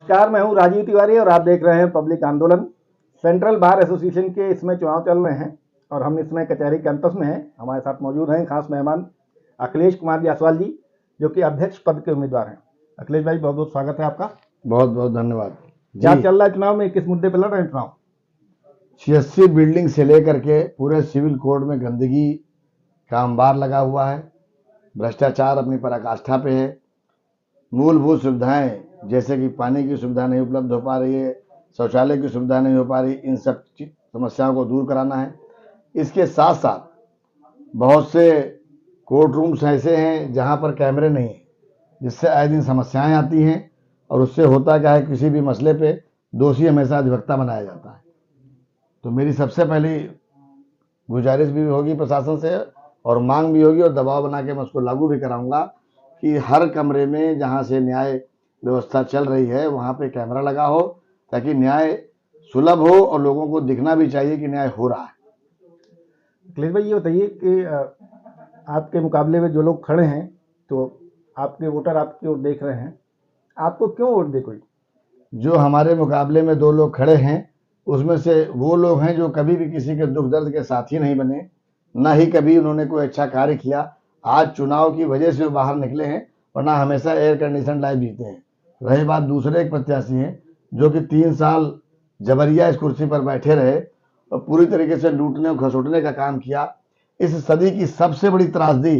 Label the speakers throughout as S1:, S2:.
S1: नमस्कार, मैं हूं राजीव तिवारी और आप देख रहे हैं पब्लिक आंदोलन। सेंट्रल बार एसोसिएशन के इसमें चुनाव चल रहे हैं और हम इसमें कचहरी कैंपस में हैं। हमारे साथ मौजूद हैं खास मेहमान अखिलेश कुमार जायसवाल जी, जो कि अध्यक्ष पद के उम्मीदवार हैं। अखिलेश भाई, बहुत बहुत स्वागत है आपका।
S2: बहुत बहुत धन्यवाद।
S1: क्या चल रहा है चुनाव में, किस मुद्दे पर लड़ रहे हैं चुनाव?
S2: सीएससी बिल्डिंग से लेकर के पूरे सिविल कोड में गंदगी का अंबार लगा हुआ है। भ्रष्टाचार अपनी पराकाष्ठा पे है। मूलभूत सुविधाएं जैसे कि पानी की सुविधा नहीं उपलब्ध हो पा रही है, शौचालय की सुविधा नहीं हो पा रही, इन सब समस्याओं को दूर कराना है। इसके साथ साथ बहुत से कोर्ट रूम्स ऐसे हैं जहां पर कैमरे नहीं हैं, जिससे आए दिन समस्याएं आती हैं। और उससे होता क्या है, किसी भी मसले पे दोषी हमेशा अधिवक्ता बनाया जाता है। तो मेरी सबसे पहली गुजारिश भी होगी प्रशासन से और मांग भी होगी और दबाव बना के मैं उसको लागू भी कराऊंगा कि हर कमरे में जहां से न्याय व्यवस्था चल रही है वहां पे कैमरा लगा हो, ताकि न्याय सुलभ हो और लोगों को दिखना भी चाहिए कि न्याय हो रहा है।
S1: अखिलेश भाई, ये बताइए कि आपके मुकाबले में जो लोग खड़े हैं, तो आपके वोटर आपकी ओर देख रहे हैं, आपको क्यों वोट दे कोई?
S2: जो हमारे मुकाबले में दो लोग खड़े हैं, उसमें से वो लोग हैं जो कभी भी किसी के दुख दर्द के साथी नहीं बने, ना ही कभी उन्होंने कोई अच्छा कार्य किया। आज चुनाव की वजह से वो बाहर निकले हैं, वरना हमेशा एयर कंडीशन लाइफ जीते हैं। रही बात दूसरे एक प्रत्याशी हैं जो कि 3 साल जबरिया इस कुर्सी पर बैठे रहे और पूरी तरीके से लूटने और खसोटने का काम किया। इस सदी की सबसे बड़ी त्रासदी,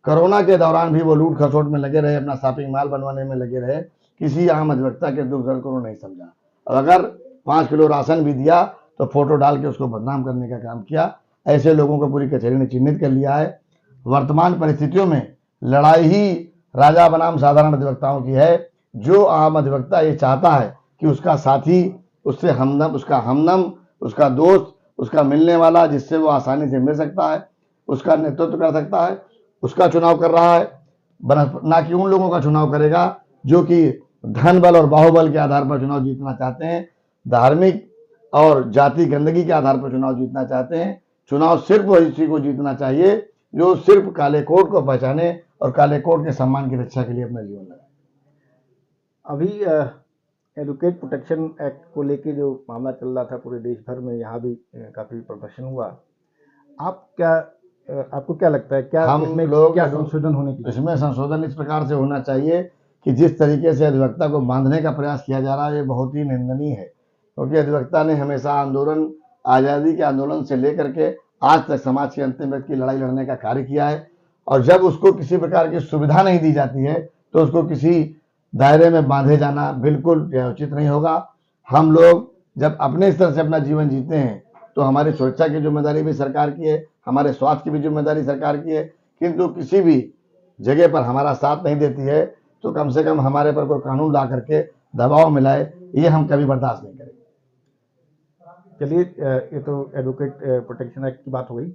S2: कोरोना के दौरान भी वो लूट खसोट में लगे रहे, अपना शॉपिंग मॉल बनवाने में लगे रहे। किसी आम अधिवक्ता के दुख दर्द को उन्होंने नहीं समझा और अगर 5 किलो राशन भी दिया तो फोटो डाल के उसको बदनाम करने का काम किया। ऐसे लोगों को पूरी कचहरी ने चिन्हित कर लिया है। वर्तमान परिस्थितियों में लड़ाई ही राजा बनाम साधारण अधिवक्ताओं की है। जो आम अधिवक्ता ये चाहता है कि उसका साथी उससे हमदम, उसका हमदम, उसका दोस्त, उसका मिलने वाला, जिससे वो आसानी से मिल सकता है, उसका नेतृत्व कर सकता है, उसका चुनाव कर रहा है, ना कि उन लोगों का चुनाव करेगा जो कि धन बल और बाहुबल के आधार पर चुनाव जीतना चाहते हैं, धार्मिक और जाति गंदगी के आधार पर चुनाव जीतना चाहते हैं। चुनाव सिर्फ वही को जीतना चाहिए जो सिर्फ काले कोट को पहचाने और काले कोट के सम्मान की रक्षा के लिए अपना जीवन लगाए।
S1: अभी एडवोकेट प्रोटेक्शन एक्ट को लेके जो मामला चल रहा था पूरे देश भर में, यहाँ भी काफ़ी प्रदर्शन हुआ। आपको क्या लगता है, क्या
S2: हम
S1: इसमें
S2: लोग
S1: क्या संशोधन होने की?
S2: इसमें संशोधन इस प्रकार से होना चाहिए कि जिस तरीके से अधिवक्ता को बांधने का प्रयास किया जा रहा है, ये बहुत ही निंदनीय है। क्योंकि अधिवक्ता ने हमेशा आंदोलन, आज़ादी के आंदोलन से लेकर के आज तक समाज के अंतिम व्यक्ति की लड़ाई लड़ने का कार्य किया है। और जब उसको किसी प्रकार की सुविधा नहीं दी जाती है तो उसको किसी दायरे में बांधे जाना बिल्कुल उचित नहीं होगा। हम लोग जब अपने स्तर से अपना जीवन जीते हैं तो हमारी सुरक्षा की जिम्मेदारी भी सरकार की है, हमारे स्वास्थ्य की भी जिम्मेदारी सरकार की है। किंतु किसी भी जगह पर हमारा साथ नहीं देती है तो कम से कम हमारे पर कोई कानून ला करके दबाव मिलाए, ये हम कभी बर्दाश्त नहीं करेंगे।
S1: चलिए, ये तो एडवोकेट प्रोटेक्शन एक्ट की बात हो गई।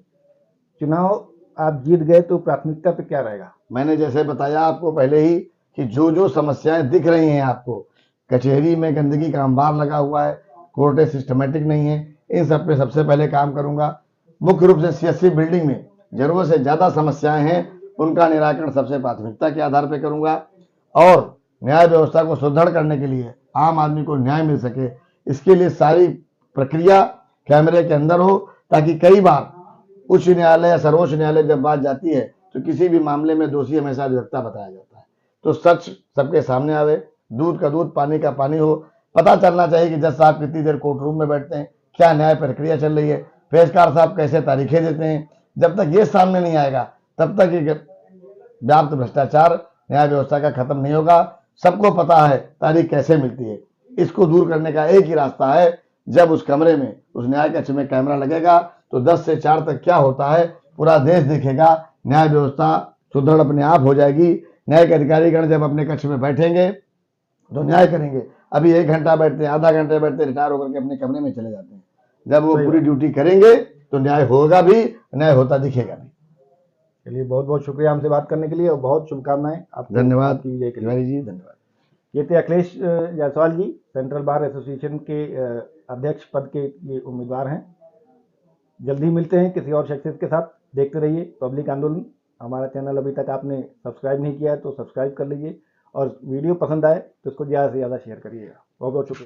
S1: चुनाव आप जीत गए तो प्राथमिकता पे क्या रहेगा?
S2: मैंने जैसे बताया आपको पहले ही कि जो जो समस्याएं दिख रही हैं आपको, कचहरी में गंदगी का अंबार लगा हुआ है, कोर्टें सिस्टमेटिक नहीं है, इन सब पे सबसे पहले काम करूंगा। मुख्य रूप से सीएससी बिल्डिंग में जरूरत से ज्यादा समस्याएं हैं, उनका निराकरण सबसे प्राथमिकता के आधार पर करूंगा। और न्याय व्यवस्था को सुदृढ़ करने के लिए, आम आदमी को न्याय मिल सके, इसके लिए सारी प्रक्रिया कैमरे के अंदर हो, ताकि कई बार उच्च न्यायालय या सर्वोच्च न्यायालय जब बात जाती है तो किसी भी मामले में दोषी हमेशा अधिवक्ता बताया जाता है। तो सच सबके सामने आवे, दूध का दूध पानी का पानी हो। पता चलना चाहिए कि जज साहब कितनी देर कोर्ट रूम में बैठते हैं, क्या न्याय प्रक्रिया चल रही है, पेशकार साहब कैसे तारीखें देते हैं। जब तक ये सामने नहीं आएगा तब तक ये व्याप्त भ्रष्टाचार न्याय व्यवस्था का खत्म नहीं होगा। सबको पता है तारीख कैसे मिलती है। इसको दूर करने का एक ही रास्ता है, जब उस कमरे में, उस न्याय कक्ष में कैमरा लगेगा तो 10 से 4 तक क्या होता है पूरा देश देखेगा। न्याय व्यवस्था सुदृढ़ अपने आप हो जाएगी। न्यायिक अधिकारीगण जब अपने कक्ष में बैठेंगे तो न्याय करेंगे। अभी 1 घंटा बैठते हैं, आधा घंटे बैठते हैं, रिटायर होकर के अपने कमरे में चले जाते हैं। जब वो पूरी ड्यूटी करेंगे तो न्याय होगा भी, न्याय होता दिखेगा भी।
S1: चलिए, बहुत बहुत शुक्रिया हमसे बात करने के लिए और बहुत शुभकामनाएं आपको।
S2: धन्यवाद तिवारी जी, धन्यवाद।
S1: ये थे अखिलेश जायसवाल जी, सेंट्रल बार एसोसिएशन के अध्यक्ष पद के ये उम्मीदवार हैं। जल्दी मिलते हैं किसी और शख्सियत के साथ। देखते रहिए पब्लिक आंदोलन। हमारा चैनल अभी तक आपने सब्सक्राइब नहीं किया है तो सब्सक्राइब कर लीजिए और वीडियो पसंद आए तो इसको ज़्यादा से ज़्यादा शेयर करिएगा। बहुत बहुत शुक्रिया।